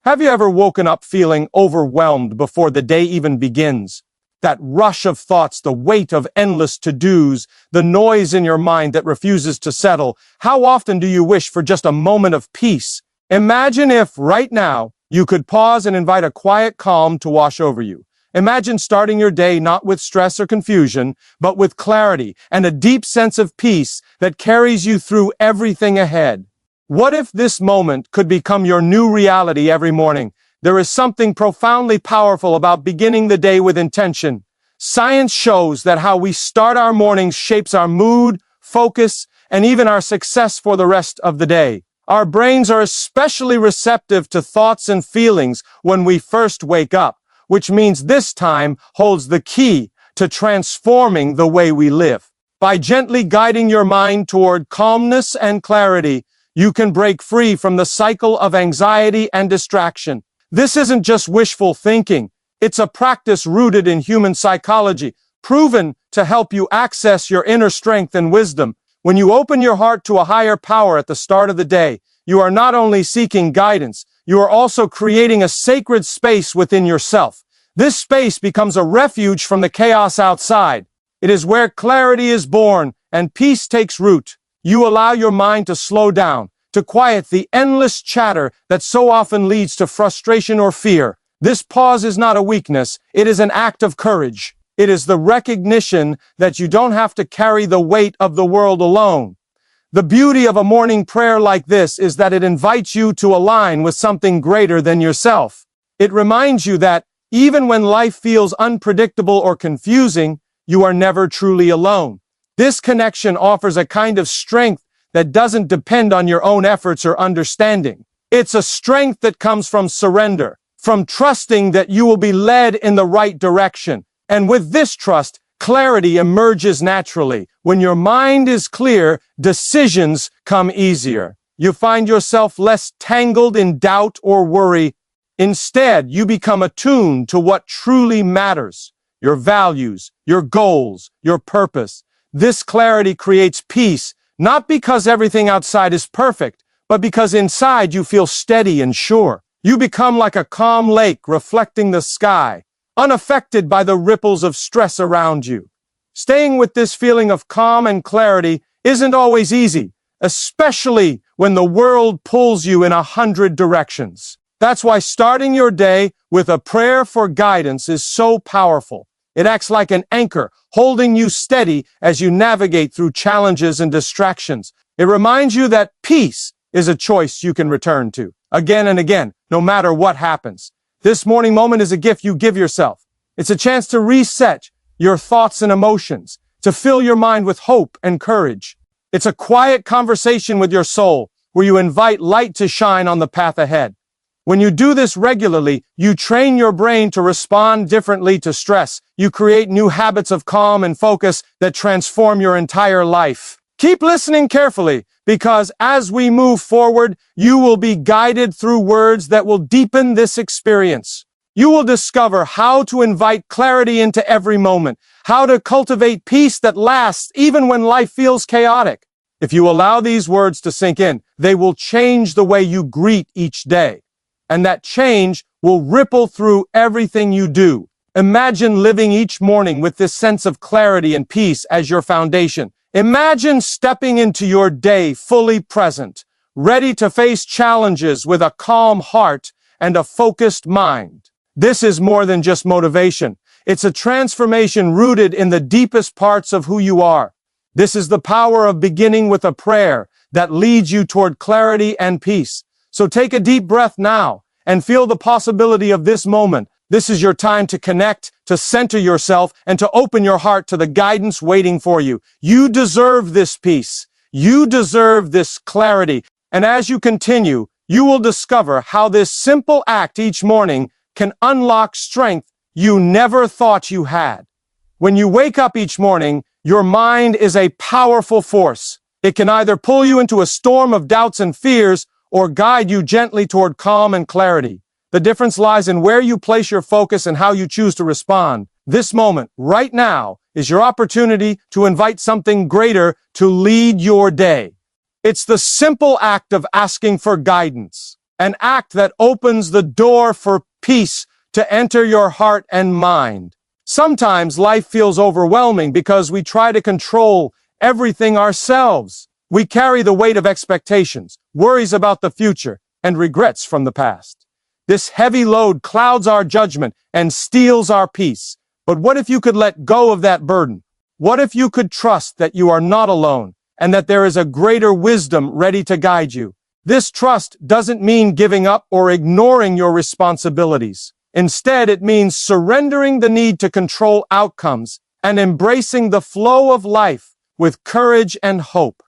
Have you ever woken up feeling overwhelmed before the day even begins? That rush of thoughts, the weight of endless to-dos, the noise in your mind that refuses to settle. How often do you wish for just a moment of peace? Imagine if, right now, you could pause and invite a quiet calm to wash over you. Imagine starting your day not with stress or confusion, but with clarity and a deep sense of peace that carries you through everything ahead. What if this moment could become your new reality every morning? There is something profoundly powerful about beginning the day with intention. Science shows that how we start our mornings shapes our mood, focus, and even our success for the rest of the day. Our brains are especially receptive to thoughts and feelings when we first wake up, which means this time holds the key to transforming the way we live. By gently guiding your mind toward calmness and clarity, you can break free from the cycle of anxiety and distraction. This isn't just wishful thinking. It's a practice rooted in human psychology, proven to help you access your inner strength and wisdom. When you open your heart to a higher power at the start of the day, you are not only seeking guidance, you are also creating a sacred space within yourself. This space becomes a refuge from the chaos outside. It is where clarity is born and peace takes root. You allow your mind to slow down, to quiet the endless chatter that so often leads to frustration or fear. This pause is not a weakness, it is an act of courage. It is the recognition that you don't have to carry the weight of the world alone. The beauty of a morning prayer like this is that it invites you to align with something greater than yourself. It reminds you that, even when life feels unpredictable or confusing, you are never truly alone. This connection offers a kind of strength that doesn't depend on your own efforts or understanding. It's a strength that comes from surrender, from trusting that you will be led in the right direction. And with this trust, clarity emerges naturally. When your mind is clear, decisions come easier. You find yourself less tangled in doubt or worry. Instead, you become attuned to what truly matters: your values, your goals, your purpose. This clarity creates peace, not because everything outside is perfect, but because inside you feel steady and sure. You become like a calm lake reflecting the sky, unaffected by the ripples of stress around you. Staying with this feeling of calm and clarity isn't always easy, especially when the world pulls you in 100 directions. That's why starting your day with a prayer for guidance is so powerful. It acts like an anchor, holding you steady as you navigate through challenges and distractions. It reminds you that peace is a choice you can return to again and again, no matter what happens. This morning moment is a gift you give yourself. It's a chance to reset your thoughts and emotions, to fill your mind with hope and courage. It's a quiet conversation with your soul where you invite light to shine on the path ahead. When you do this regularly, you train your brain to respond differently to stress. You create new habits of calm and focus that transform your entire life. Keep listening carefully, because as we move forward, you will be guided through words that will deepen this experience. You will discover how to invite clarity into every moment, how to cultivate peace that lasts even when life feels chaotic. If you allow these words to sink in, they will change the way you greet each day. And that change will ripple through everything you do. Imagine living each morning with this sense of clarity and peace as your foundation. Imagine stepping into your day fully present, ready to face challenges with a calm heart and a focused mind. This is more than just motivation. It's a transformation rooted in the deepest parts of who you are. This is the power of beginning with a prayer that leads you toward clarity and peace. So take a deep breath now and feel the possibility of this moment. This is your time to connect, to center yourself, and to open your heart to the guidance waiting for you. You deserve this peace. You deserve this clarity. And as you continue, you will discover how this simple act each morning can unlock strength you never thought you had. When you wake up each morning, your mind is a powerful force. It can either pull you into a storm of doubts and fears or guide you gently toward calm and clarity. The difference lies in where you place your focus and how you choose to respond. This moment, right now, is your opportunity to invite something greater to lead your day. It's the simple act of asking for guidance. an act that opens the door for peace to enter your heart and mind. Sometimes life feels overwhelming because we try to control everything ourselves. We carry the weight of expectations, worries about the future, and regrets from the past. This heavy load clouds our judgment and steals our peace. But what if you could let go of that burden? What if you could trust that you are not alone and that there is a greater wisdom ready to guide you? This trust doesn't mean giving up or ignoring your responsibilities. Instead, it means surrendering the need to control outcomes and embracing the flow of life with courage and hope.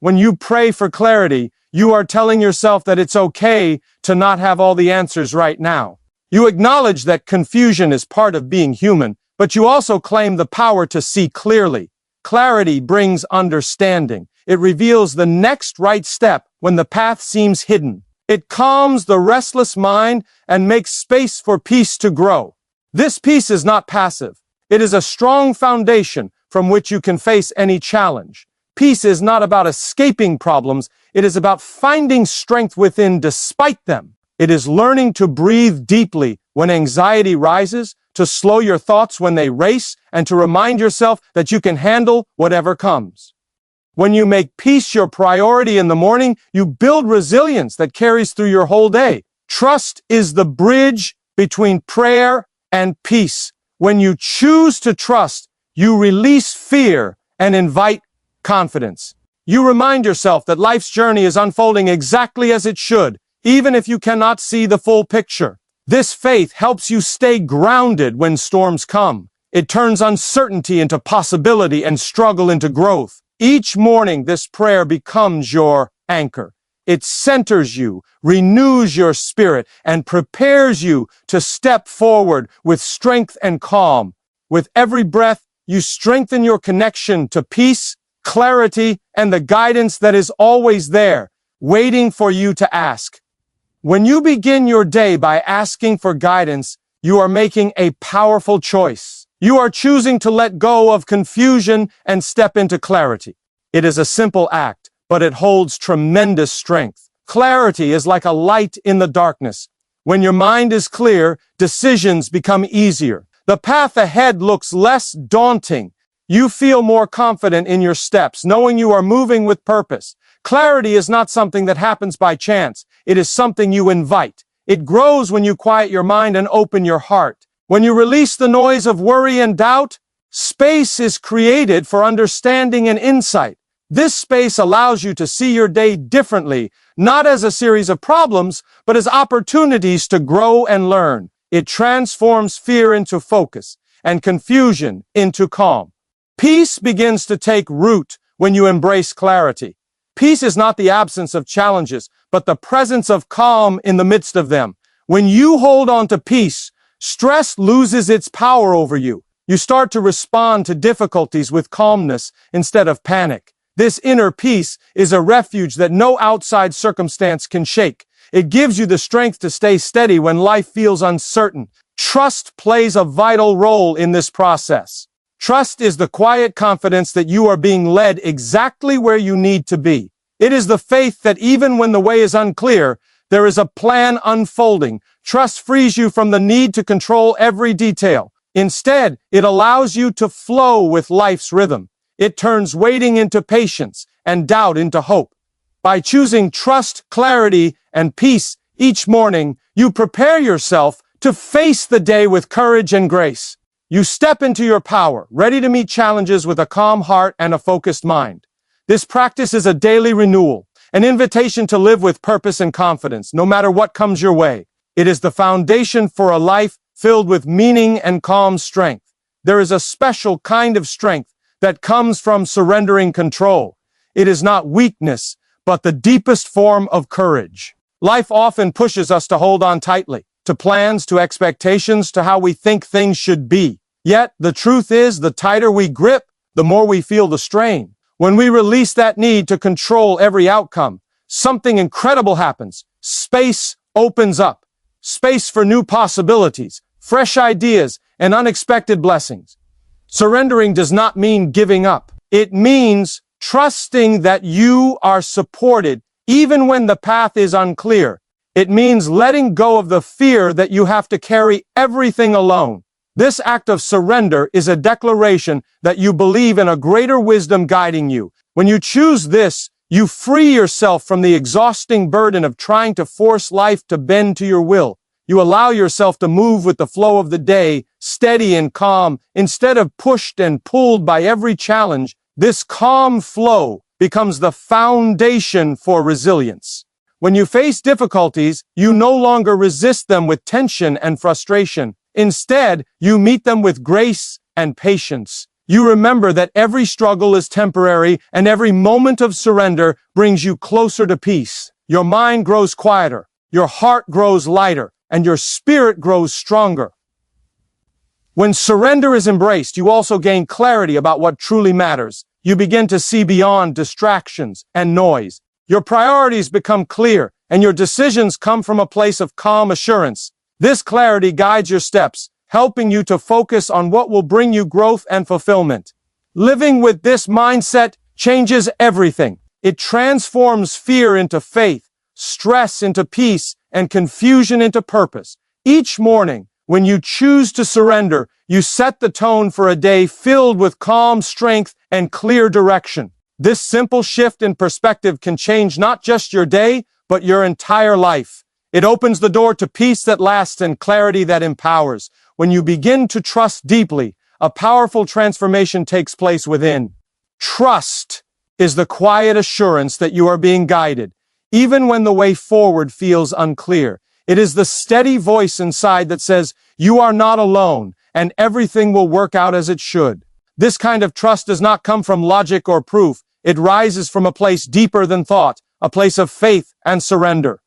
When you pray for clarity, you are telling yourself that it's okay to not have all the answers right now. You acknowledge that confusion is part of being human, but you also claim the power to see clearly. Clarity brings understanding. It reveals the next right step when the path seems hidden. It calms the restless mind and makes space for peace to grow. This peace is not passive. It is a strong foundation from which you can face any challenge. Peace is not about escaping problems. It is about finding strength within despite them. It is learning to breathe deeply when anxiety rises, to slow your thoughts when they race, and to remind yourself that you can handle whatever comes. When you make peace your priority in the morning, you build resilience that carries through your whole day. Trust is the bridge between prayer and peace. When you choose to trust, you release fear and invite confidence. You remind yourself that life's journey is unfolding exactly as it should, even if you cannot see the full picture. This faith helps you stay grounded when storms come. It turns uncertainty into possibility and struggle into growth. Each morning, this prayer becomes your anchor. It centers you, renews your spirit, and prepares you to step forward with strength and calm. With every breath, you strengthen your connection to peace, clarity, and the guidance that is always there, waiting for you to ask. When you begin your day by asking for guidance, you are making a powerful choice. You are choosing to let go of confusion and step into clarity. It is a simple act, but it holds tremendous strength. Clarity is like a light in the darkness. When your mind is clear, decisions become easier. The path ahead looks less daunting. You feel more confident in your steps, knowing you are moving with purpose. Clarity is not something that happens by chance. It is something you invite. It grows when you quiet your mind and open your heart. When you release the noise of worry and doubt, space is created for understanding and insight. This space allows you to see your day differently, not as a series of problems, but as opportunities to grow and learn. It transforms fear into focus and confusion into calm. Peace begins to take root when you embrace clarity. Peace is not the absence of challenges, but the presence of calm in the midst of them. When you hold on to peace, stress loses its power over you. You start to respond to difficulties with calmness instead of panic. This inner peace is a refuge that no outside circumstance can shake. It gives you the strength to stay steady when life feels uncertain. Trust plays a vital role in this process. Trust is the quiet confidence that you are being led exactly where you need to be. It is the faith that even when the way is unclear, there is a plan unfolding. Trust frees you from the need to control every detail. Instead, it allows you to flow with life's rhythm. It turns waiting into patience and doubt into hope. By choosing trust, clarity, and peace each morning, you prepare yourself to face the day with courage and grace. You step into your power, ready to meet challenges with a calm heart and a focused mind. This practice is a daily renewal, an invitation to live with purpose and confidence, no matter what comes your way. It is the foundation for a life filled with meaning and calm strength. There is a special kind of strength that comes from surrendering control. It is not weakness, but the deepest form of courage. Life often pushes us to hold on tightly, to plans, to expectations, to how we think things should be. Yet, the truth is, the tighter we grip, the more we feel the strain. When we release that need to control every outcome, something incredible happens. Space opens up. Space for new possibilities, fresh ideas, and unexpected blessings. Surrendering does not mean giving up. It means trusting that you are supported even when the path is unclear. It means letting go of the fear that you have to carry everything alone. This act of surrender is a declaration that you believe in a greater wisdom guiding you. When you choose this, you free yourself from the exhausting burden of trying to force life to bend to your will. You allow yourself to move with the flow of the day, steady and calm, instead of pushed and pulled by every challenge. This calm flow becomes the foundation for resilience. When you face difficulties, you no longer resist them with tension and frustration. Instead, you meet them with grace and patience. You remember that every struggle is temporary and every moment of surrender brings you closer to peace. Your mind grows quieter, your heart grows lighter, and your spirit grows stronger. When surrender is embraced, you also gain clarity about what truly matters. You begin to see beyond distractions and noise. Your priorities become clear, and your decisions come from a place of calm assurance. This clarity guides your steps, helping you to focus on what will bring you growth and fulfillment. Living with this mindset changes everything. It transforms fear into faith, stress into peace, and confusion into purpose. Each morning, when you choose to surrender, you set the tone for a day filled with calm strength and clear direction. This simple shift in perspective can change not just your day, but your entire life. It opens the door to peace that lasts and clarity that empowers. When you begin to trust deeply, a powerful transformation takes place within. Trust is the quiet assurance that you are being guided, even when the way forward feels unclear. It is the steady voice inside that says, "You are not alone, and everything will work out as it should." This kind of trust does not come from logic or proof. It rises from a place deeper than thought, a place of faith and surrender.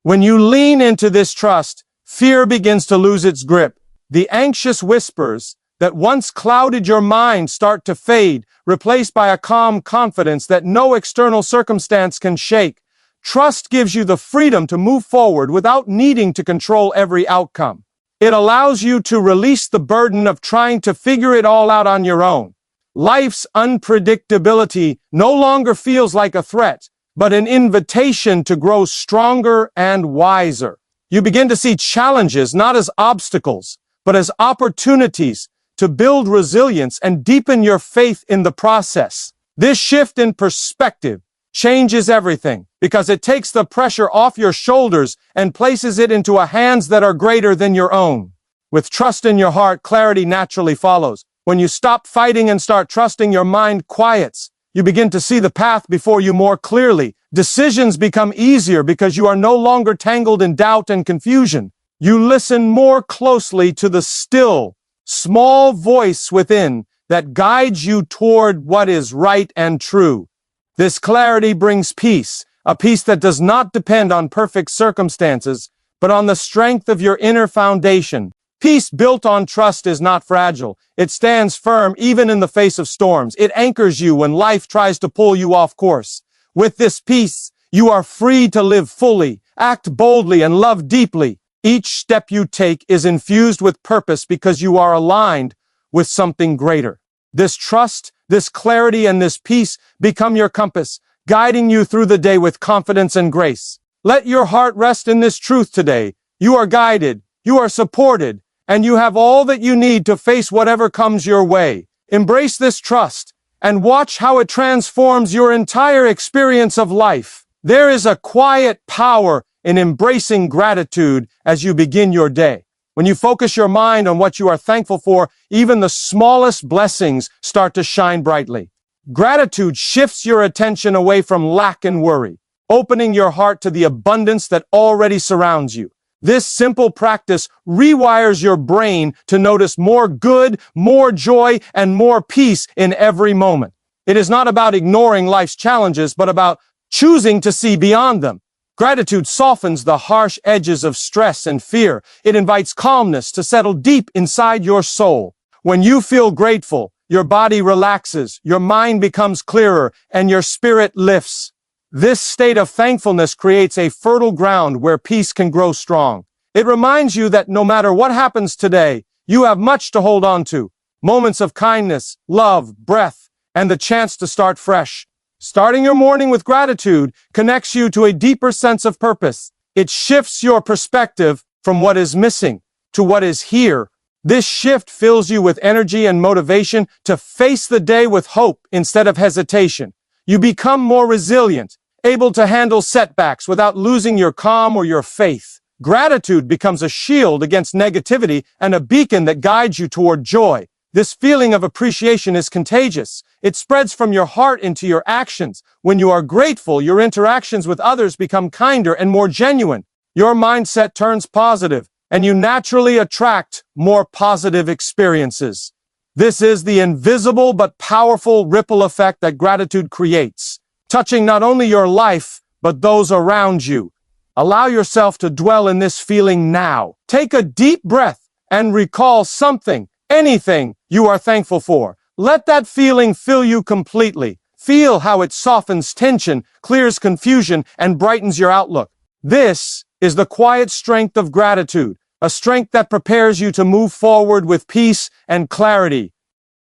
When you lean into this trust, fear begins to lose its grip. The anxious whispers that once clouded your mind start to fade, replaced by a calm confidence that no external circumstance can shake. Trust gives you the freedom to move forward without needing to control every outcome. It allows you to release the burden of trying to figure it all out on your own. Life's unpredictability no longer feels like a threat, but an invitation to grow stronger and wiser. You begin to see challenges not as obstacles, but as opportunities to build resilience and deepen your faith in the process. This shift in perspective changes everything because it takes the pressure off your shoulders and places it into hands that are greater than your own. With trust in your heart, clarity naturally follows. When you stop fighting and start trusting, your mind quiets. You begin to see the path before you more clearly. Decisions become easier because you are no longer tangled in doubt and confusion. You listen more closely to the still, small voice within that guides you toward what is right and true. This clarity brings peace, a peace that does not depend on perfect circumstances, but on the strength of your inner foundation. Peace built on trust is not fragile. It stands firm even in the face of storms. It anchors you when life tries to pull you off course. With this peace, you are free to live fully, act boldly, and love deeply. Each step you take is infused with purpose because you are aligned with something greater. This trust, this clarity, and this peace become your compass, guiding you through the day with confidence and grace. Let your heart rest in this truth today. You are guided, you are supported, and you have all that you need to face whatever comes your way. Embrace this trust and watch how it transforms your entire experience of life. There is a quiet power in embracing gratitude as you begin your day. When you focus your mind on what you are thankful for, even the smallest blessings start to shine brightly. Gratitude shifts your attention away from lack and worry, opening your heart to the abundance that already surrounds you. This simple practice rewires your brain to notice more good, more joy, and more peace in every moment. It is not about ignoring life's challenges, but about choosing to see beyond them. Gratitude softens the harsh edges of stress and fear. It invites calmness to settle deep inside your soul. When you feel grateful, your body relaxes, your mind becomes clearer, and your spirit lifts. This state of thankfulness creates a fertile ground where peace can grow strong. It reminds you that no matter what happens today, you have much to hold on to. Moments of kindness, love, breath, and the chance to start fresh. Starting your morning with gratitude connects you to a deeper sense of purpose. It shifts your perspective from what is missing to what is here. This shift fills you with energy and motivation to face the day with hope instead of hesitation. You become more resilient, able to handle setbacks without losing your calm or your faith. Gratitude becomes a shield against negativity and a beacon that guides you toward joy. This feeling of appreciation is contagious. It spreads from your heart into your actions. When you are grateful, your interactions with others become kinder and more genuine. Your mindset turns positive, and you naturally attract more positive experiences. This is the invisible but powerful ripple effect that gratitude creates, touching not only your life, but those around you. Allow yourself to dwell in this feeling now. Take a deep breath and recall something, anything you are thankful for. Let that feeling fill you completely. Feel how it softens tension, clears confusion, and brightens your outlook. This is the quiet strength of gratitude, a strength that prepares you to move forward with peace and clarity.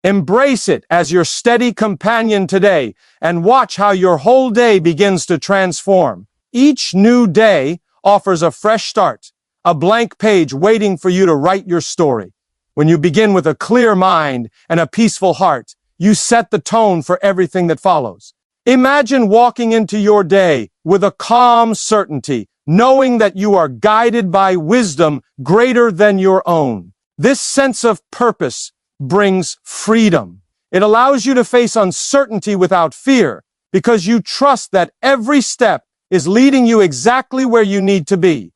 Embrace it as your steady companion today, and watch how your whole day begins to transform. Each new day offers a fresh start, a blank page waiting for you to write your story. When you begin with a clear mind and a peaceful heart, you set the tone for everything that follows. Imagine walking into your day with a calm certainty, knowing that you are guided by wisdom greater than your own. This sense of purpose brings freedom. It allows you to face uncertainty without fear, because you trust that every step is leading you exactly where you need to be.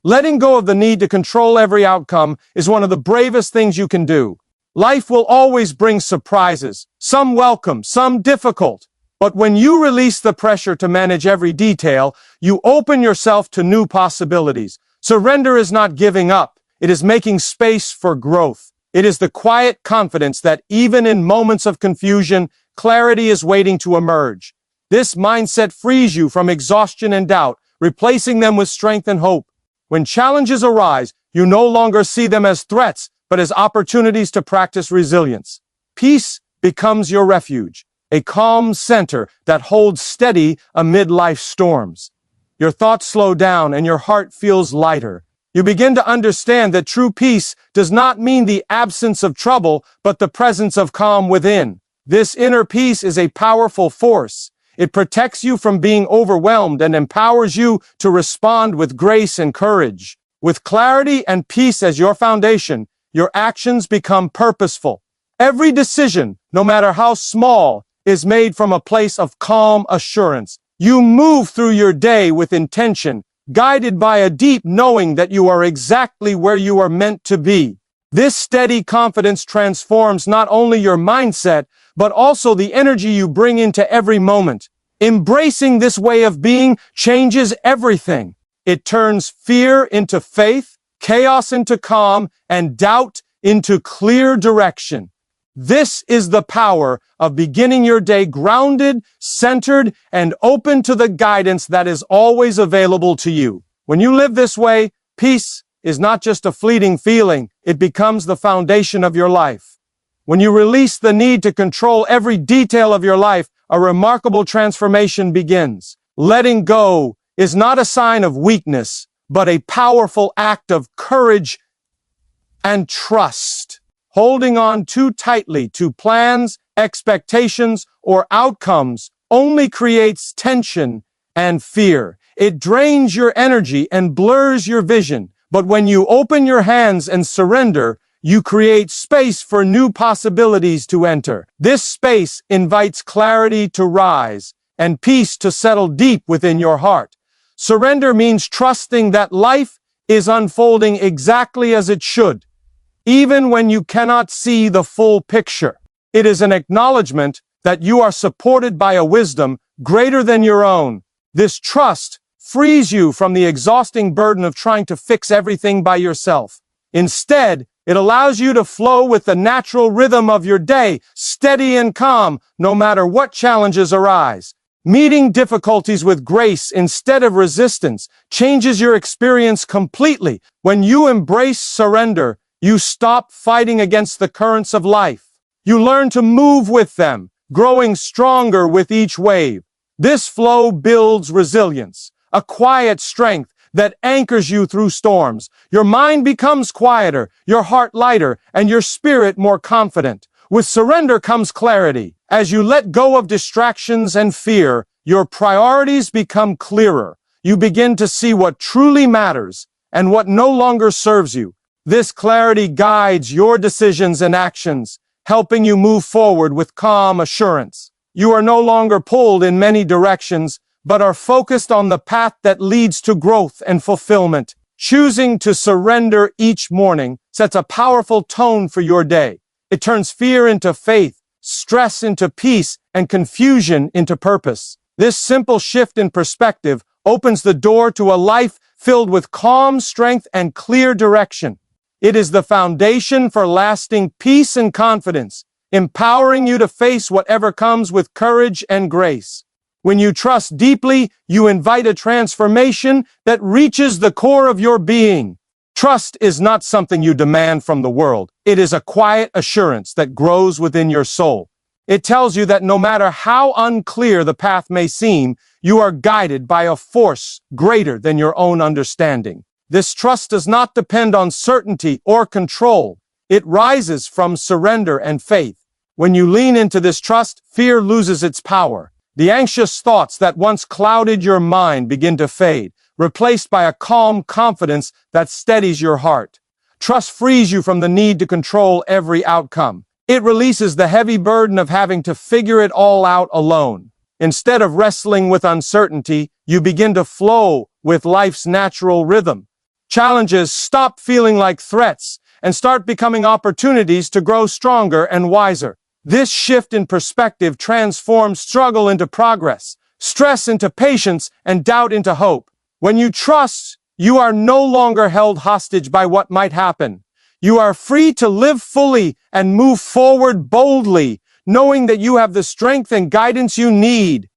Letting go of the need to control every outcome is one of the bravest things you can do. Life will always bring surprises, some welcome, some difficult. But when you release the pressure to manage every detail, you open yourself to new possibilities. Surrender is not giving up. It is making space for growth. It is the quiet confidence that even in moments of confusion, clarity is waiting to emerge. This mindset frees you from exhaustion and doubt, replacing them with strength and hope. When challenges arise, you no longer see them as threats, but as opportunities to practice resilience. Peace becomes your refuge, a calm center that holds steady amid life's storms. Your thoughts slow down and your heart feels lighter. You begin to understand that true peace does not mean the absence of trouble, but the presence of calm within. This inner peace is a powerful force. It protects you from being overwhelmed and empowers you to respond with grace and courage. With clarity and peace as your foundation, your actions become purposeful. Every decision, no matter how small, is made from a place of calm assurance. You move through your day with intention, guided by a deep knowing that you are exactly where you are meant to be. This steady confidence transforms not only your mindset, but also the energy you bring into every moment. Embracing this way of being changes everything. It turns fear into faith, chaos into calm, and doubt into clear direction. This is the power of beginning your day grounded, centered, and open to the guidance that is always available to you. When you live this way, peace is not just a fleeting feeling, it becomes the foundation of your life. When you release the need to control every detail of your life, a remarkable transformation begins. Letting go is not a sign of weakness, but a powerful act of courage and trust. Holding on too tightly to plans, expectations, or outcomes only creates tension and fear. It drains your energy and blurs your vision. But when you open your hands and surrender, you create space for new possibilities to enter. This space invites clarity to rise and peace to settle deep within your heart. Surrender means trusting that life is unfolding exactly as it should, even when you cannot see the full picture. It is an acknowledgement that you are supported by a wisdom greater than your own. This trust frees you from the exhausting burden of trying to fix everything by yourself. Instead, it allows you to flow with the natural rhythm of your day, steady and calm, no matter what challenges arise. Meeting difficulties with grace instead of resistance changes your experience completely. When you embrace surrender, you stop fighting against the currents of life. You learn to move with them, growing stronger with each wave. This flow builds resilience, a quiet strength that anchors you through storms. Your mind becomes quieter, your heart lighter, and your spirit more confident. With surrender comes clarity. As you let go of distractions and fear, your priorities become clearer. You begin to see what truly matters and what no longer serves you. This clarity guides your decisions and actions, helping you move forward with calm assurance. You are no longer pulled in many directions, but are focused on the path that leads to growth and fulfillment. Choosing to surrender each morning sets a powerful tone for your day. It turns fear into faith, stress into peace, and confusion into purpose. This simple shift in perspective opens the door to a life filled with calm strength and clear direction. It is the foundation for lasting peace and confidence, empowering you to face whatever comes with courage and grace. When you trust deeply, you invite a transformation that reaches the core of your being. Trust is not something you demand from the world. It is a quiet assurance that grows within your soul. It tells you that no matter how unclear the path may seem, you are guided by a force greater than your own understanding. This trust does not depend on certainty or control. It rises from surrender and faith. When you lean into this trust, fear loses its power. The anxious thoughts that once clouded your mind begin to fade, replaced by a calm confidence that steadies your heart. Trust frees you from the need to control every outcome. It releases the heavy burden of having to figure it all out alone. Instead of wrestling with uncertainty, you begin to flow with life's natural rhythm. Challenges stop feeling like threats and start becoming opportunities to grow stronger and wiser. This shift in perspective transforms struggle into progress, stress into patience, and doubt into hope. When you trust, you are no longer held hostage by what might happen. You are free to live fully and move forward boldly, knowing that you have the strength and guidance you need.